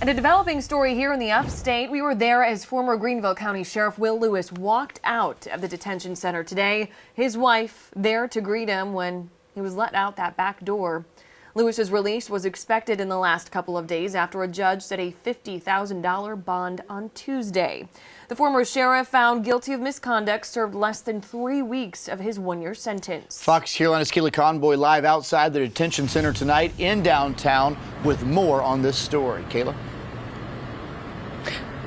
And a developing story here in the upstate. We were there as former Greenville County Sheriff Will Lewis walked out of the detention center today. His wife there to greet him when he was let out that back door. Lewis's release was expected in the last couple of days after a judge set a $50,000 bond on Tuesday. The former sheriff, found guilty of misconduct, served less than 3 weeks of his one-year sentence. Fox Carolina's KAYLA Conboy live outside the detention center tonight in downtown with more on this story. KAYLA?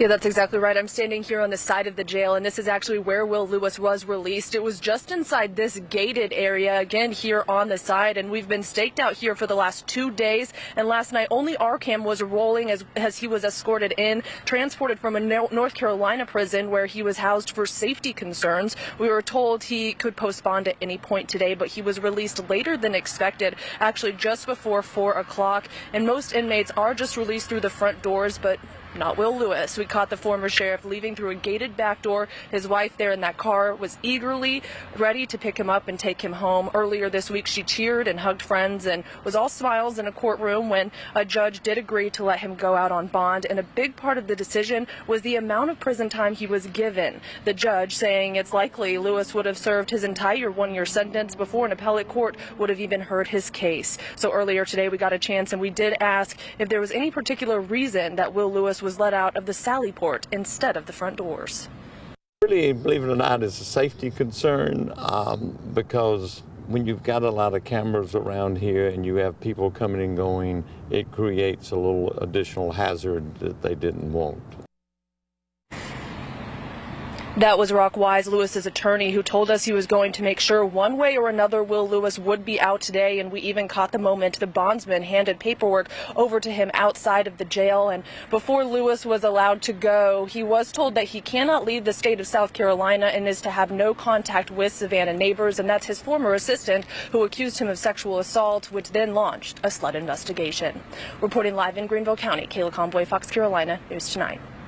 Yeah, that's exactly right. I'm standing here on the side of the jail, and this is actually where Will Lewis was released. It was just inside this gated area, again, here on the side, and we've been staked out here for the last 2 days. And last night, only our cam was rolling as he was escorted in, transported from a North Carolina prison where he was housed for safety concerns. We were told he could post bond at any point today, but he was released later than expected, actually just before 4 o'clock. And most inmates are just released through the front doors, but not Will Lewis. We caught the former sheriff leaving through a gated back door. His wife there in that car was eagerly ready to pick him up and take him home. Earlier this week, she cheered and hugged friends and was all smiles in a courtroom when a judge did agree to let him go out on bond. And a big part of the decision was the amount of prison time he was given. The judge saying it's likely Lewis would have served his entire one-year sentence before an appellate court would have even heard his case. So earlier today, we got a chance and we did ask if there was any particular reason that Will Lewis was let out of the Sally Port instead of the front doors. Really, believe it or not, it's a safety concern because when you've got a lot of cameras around here and you have people coming and going, it creates a little additional hazard that they didn't want. That was Rock Wise, Lewis's attorney, who told us he was going to make sure one way or another Will Lewis would be out today, and we even caught the moment the bondsman handed paperwork over to him outside of the jail. And before Lewis was allowed to go, he was told that he cannot leave the state of South Carolina and is to have no contact with Savannah neighbors, and that's his former assistant who accused him of sexual assault, which then launched a SLUT investigation. Reporting live in Greenville County, KAYLA Conboy, Fox Carolina News Tonight.